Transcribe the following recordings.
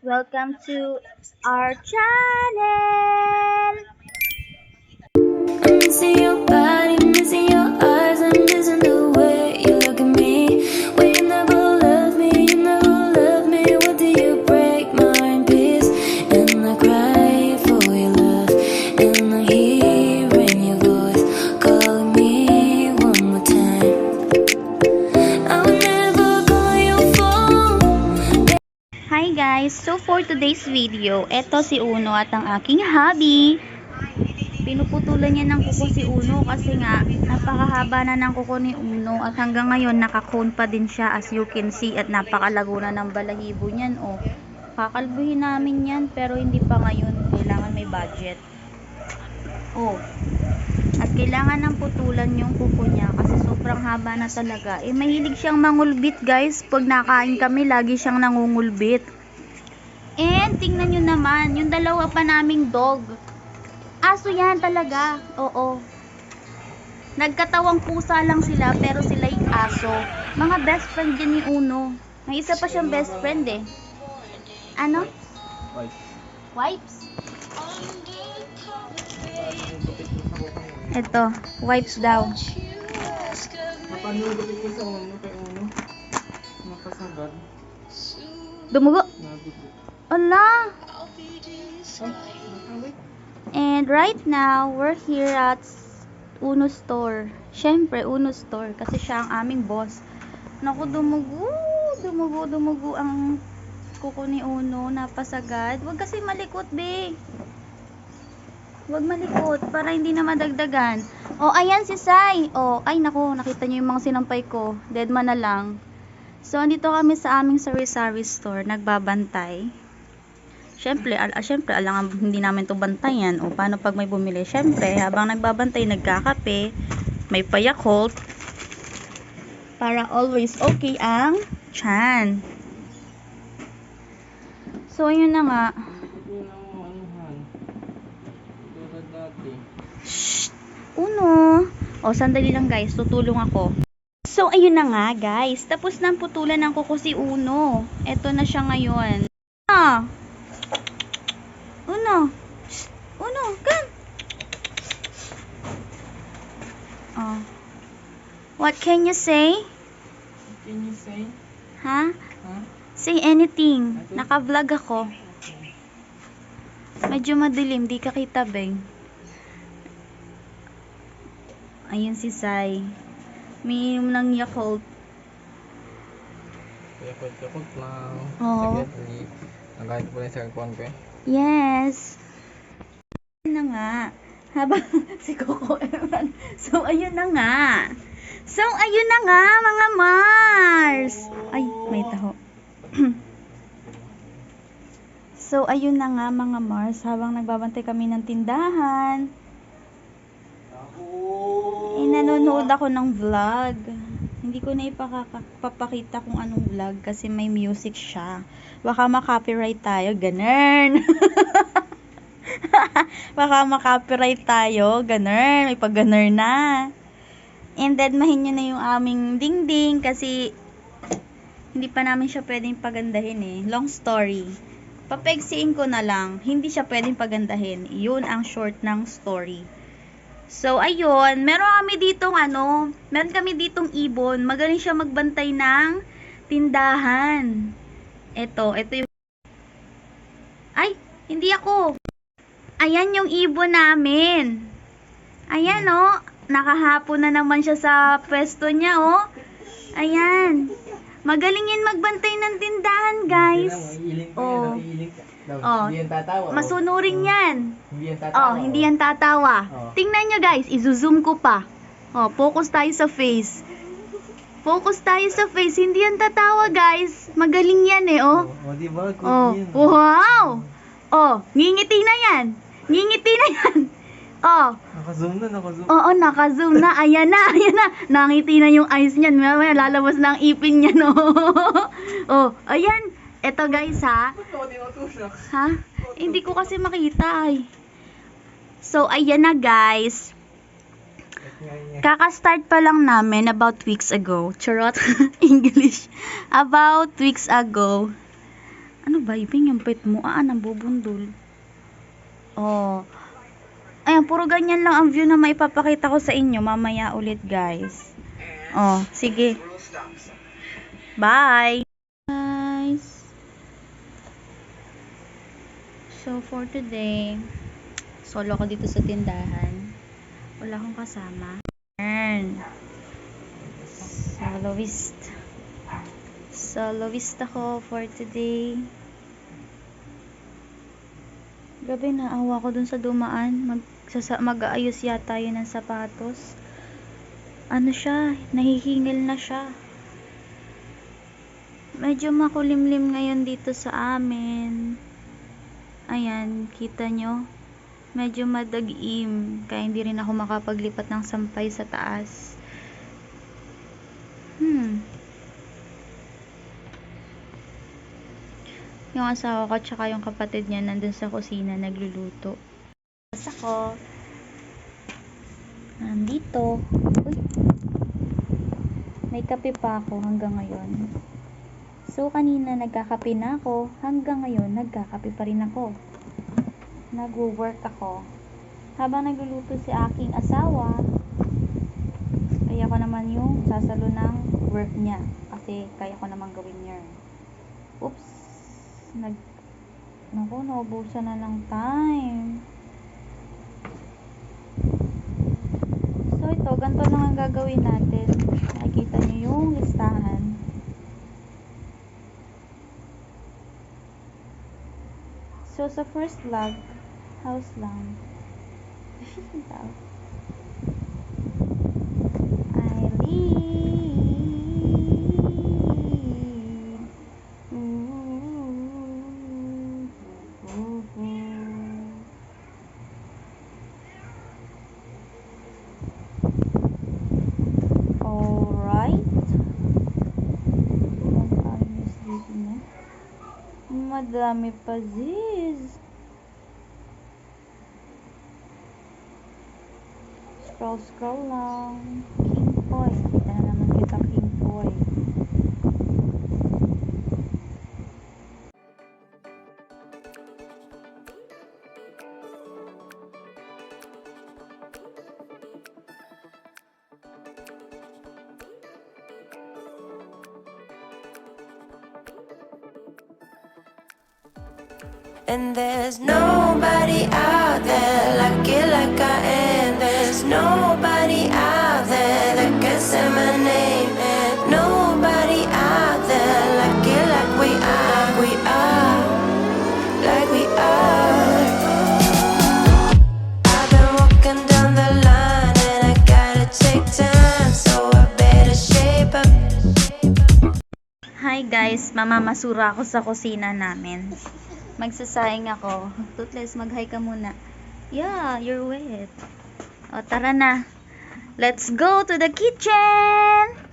Welcome to our channel! I'm missing your body, missing your eyes, I'm missing the way you look at me. When you never love me, you never love me. What do you break my heart in peace? And I cry for your love, and I hear in your voice calling me one more time. I will never call your phone. Hi guys! So for today's video, eto si Uno at ang aking hubby. Pinuputulan niya ng kuko si Uno kasi nga napakahaba na ng kuko ni Uno at hanggang ngayon naka-cone pa din siya as you can see at napakalago na ng balahibo niyan. Oh, kakalbuhin namin yan pero hindi pa ngayon, kailangan may budget. Oh, at kailangan ng putulan yung kuko niya kasi sobrang haba na talaga. Eh mahilig siyang mangulbit guys, pag nakain kami lagi siyang nangungulbit. And tingnan nyo naman yung dalawa pa naming dog, aso yan talaga. Oo, nagkatawang pusa lang sila pero sila yung aso. Mga best friend yan ni Uno. May isa pa siyang best friend eh. Ano? Wipes? Ito, wipes daw. Napanugupin ko sa uno kay Uno. Napasagad. Dumugo. Nadugo. Ala! Ay, nakawit. And right now, we're here at Uno Store. Syempre, Uno Store. Kasi siya ang aming boss. Naku, dumugo ang kuko ni Uno. Napasagad. Huwag kasi malikot, be. Huwag malikot para hindi na madagdagan. Oh, ayan si Sai. Oh, ay naku, nakita niyo yung mga sinampay ko. Deadman na lang. So, andito kami sa aming sari-sari store. Nagbabantay. Syempre, alangan hindi namin to bantayan. O, paano pag may bumili? Syempre, habang nagbabantay, nagkakape, may pa-Yakult, para always okay ang tiyan. So, ayun na nga. Hindi na mo anuhan. Tulad dati. Shh! Uno! O, sandali lang guys, tutulong ako. So, ayun na nga guys. Tapos na ang putulan ng kuko si Uno. Eto na siya ngayon. Ah! Uno! Shh! Uno! Come! Oh. What can you say? Can you say? Ha? Huh? Say anything. Naka-vlog ako. Medyo madilim, di ka kita, Beng. Ayun si Sai. Umiinom ng Yakult. Yakot lang. Oo. Nagahit po na yung cellphone ko eh. Yes. Ayun na nga. Habang si Coco Eman. So, ayun na nga. So, ayun na nga, mga Mars. Ay, may taho. So, ayun na nga, mga Mars. Habang nagbabantay kami ng tindahan, nanonood ako ng vlog. Hindi ko na ipapakita kung anong vlog kasi may music siya. Baka ma-copyright tayo, ganun. Baka ma-copyright tayo, ganun. May pag-ganun na. And then, mahin nyo na yung aming dingding kasi hindi pa namin siya pwedeng pagandahin eh. Long story. Papegsiin ko na lang. Hindi siya pwedeng pagandahin. Yun ang short ng story. So, ayun. Meron kami ditong ibon. Magaling siya magbantay ng tindahan. Ito yung... Ay, hindi ako. Ayan yung ibon namin. Ayan, oh. Nakahapon na naman siya sa pwesto niya, oh. Ayan. Magaling yan magbantay ng tindahan, guys. Oh. Oh, Hindi yan tatawa. masunurin yan. Hindi yan tatawa. Oh, hindi yan tatawa. Oh. Tingnan nyo guys, i-zoom ko pa. Oh, focus tayo sa face. Focus tayo sa face. Hindi yan tatawa guys. Magaling yan eh, oh. Oh, di ba? Good Oh, yan. wow. Oh, ngingiti na yan. Ngingiti na yan. Oh, Naka-zoom na. oo, naka-zoom na. Ayan na. Nangiti na yung eyes niyan. Mamaya lalabas na ang ipin niya, no. Oh, ayan. Eto guys, ha. Ba't ako di matusak? Ha? Hindi ko kasi makita ay. So, ayan na guys. Kaka-start pa lang namin about weeks ago. Charot. English. About weeks ago. Ano ba, Ibing, yung pet mo? Ang bubundol. Oh. Ayan, puro ganyan lang ang view na maipapakita ko sa inyo. Mamaya ulit, guys. Oh, sige. Bye! Guys. So, for today, solo ko dito sa tindahan. Wala akong kasama. Ayan. Soloist ako for today. Grabe, naawa ko dun sa dumaan. Mag-aayos yata yun ng sapatos. Ano siya, nahihingil na siya. Medyo makulimlim ngayon dito sa amin. Ayan, kita nyo. Medyo madagim. Kaya hindi rin ako makapaglipat ng sampay sa taas. Yung asawa ko tsaka yung kapatid niya nandun sa kusina nagluluto. Tapos ako nandito. Uy. May kape pa ako hanggang ngayon. So kanina nagkakape na ako, hanggang ngayon nagkakape pa rin ako. Nagwo-work ako. Habang nagluluto si aking asawa, kaya ko naman yung sasalo ng work niya kasi kaya ko naman gawin niya. Oops. Naku, naubusan na ng time. So ito, ganito lang ang gagawin natin. Nakikita nyo yung listahan. So sa first vlog, house lang. Madami pa, Ziz. Scroll lang. King Toy. Kita na naman kita, King Toy. And there's nobody out there like you like I am. There's nobody out there that can say my name. And nobody out there like you like we are. We are like we are. I've been walking down the line and I gotta take time, so I better shape up. Hi guys, mamamasura ako sa kusina namin. Magsasayang ako. Toothless, mag-hi ka muna. Yeah, you're wet. O, tara na. Let's go to the kitchen!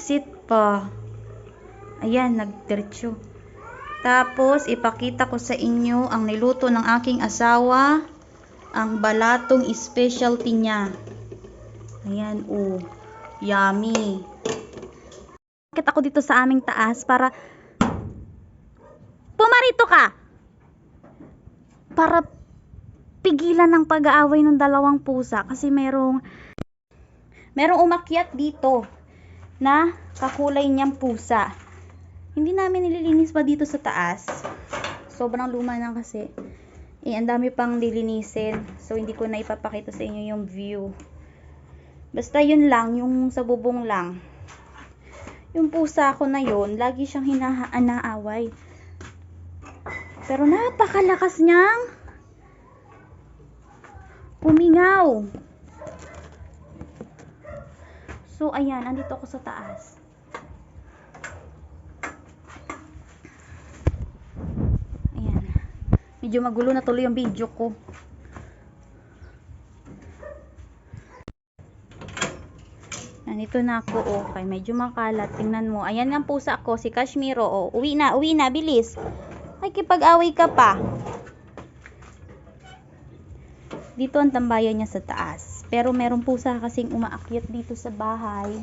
nag-sit pa. Ayan, nagdiretso. Tapos, ipakita ko sa inyo ang niluto ng aking asawa. Ang balatong specialty niya. Ayan, oh. Yummy. Bakit ako dito sa aming taas para pumarito ka? Para pigilan ng pag-aaway ng dalawang pusa kasi merong umakyat dito na kakulay niyang pusa. Hindi namin nililinis pa dito sa taas. Sobrang luma na kasi. Ang dami pang lilinisin. So, hindi ko na ipapakita sa inyo yung view. Basta yun lang, yung sa bubong lang. Yung pusa ko na yun, lagi siyang hinahaanaaway. Pero napakalakas niyang umingaw. So, ayan, andito ako sa taas. Ayan. Medyo magulo na tuloy yung video ko. Nandito na ako, okay. Medyo makalat. Tingnan mo. Ayan ang pusa ko, si Kashmiro. Oh, uwi na, bilis. Ay, kipag-away ka pa. Dito ang tambayan niya sa taas. Pero merong pusa kasing umaakyat dito sa bahay.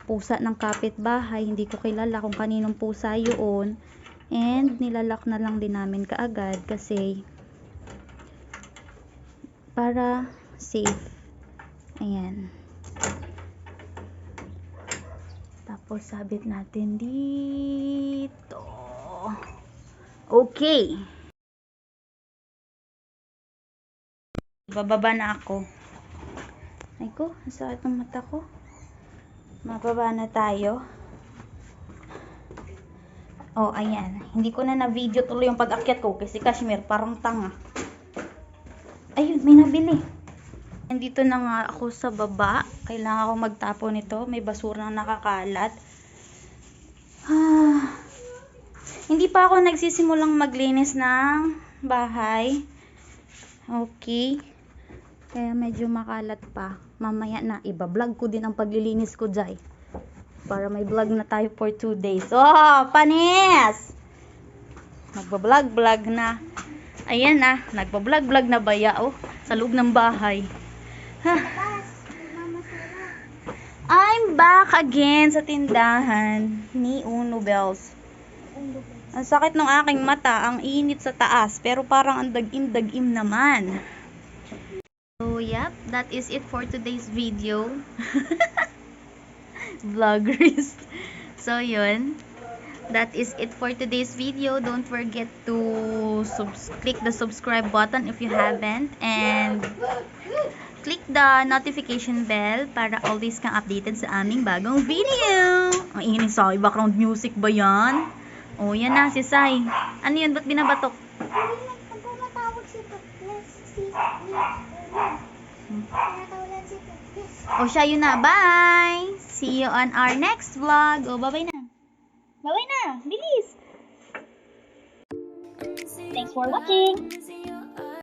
Pusa ng kapitbahay. Hindi ko kilala kung kaninong pusa yun. And nilalak na lang din namin kaagad kasi para safe. Ayan. Tapos sabit natin dito. Okay. Bababa na ako. Ay ko, ang sakit ng mata ko. Mababa na tayo. Oh, ayan. Hindi ko na na-video tuloy yung pag-akyat ko kasi Kashmir parang tanga. Ayun, may nabili. Nandito na nga ako sa baba. Kailangan ko magtapon nito. May basura na nakakalat. Hindi pa ako nagsisimulang maglinis ng bahay. Okay. Kaya medyo makalat pa. Mamaya na, iba-vlog ko din ang paglilinis ko dyan. Para may vlog na tayo for 2 days. Oh, panis! Magbablog-vlog na. Ayan na, nagbablog-vlog na baya, oh, sa loob ng bahay. I'm back again sa tindahan ni Uno Bells. Ang sakit ng aking mata, ang init sa taas, pero parang ang dagim-dagim naman. So, yep, that is it for today's video. Vloggers. So, yun. That is it for today's video. Don't forget to click the subscribe button if you haven't. And click the notification bell para always kang updated sa aming bagong video. Ang ingin sa background music ba yan? Oh, yan na si Sai. Ano yun? Ba't binabatok? O siya yun na. Bye! See you on our next vlog. O, bye-bye na. Bye-bye na. Bilis! Thanks for watching!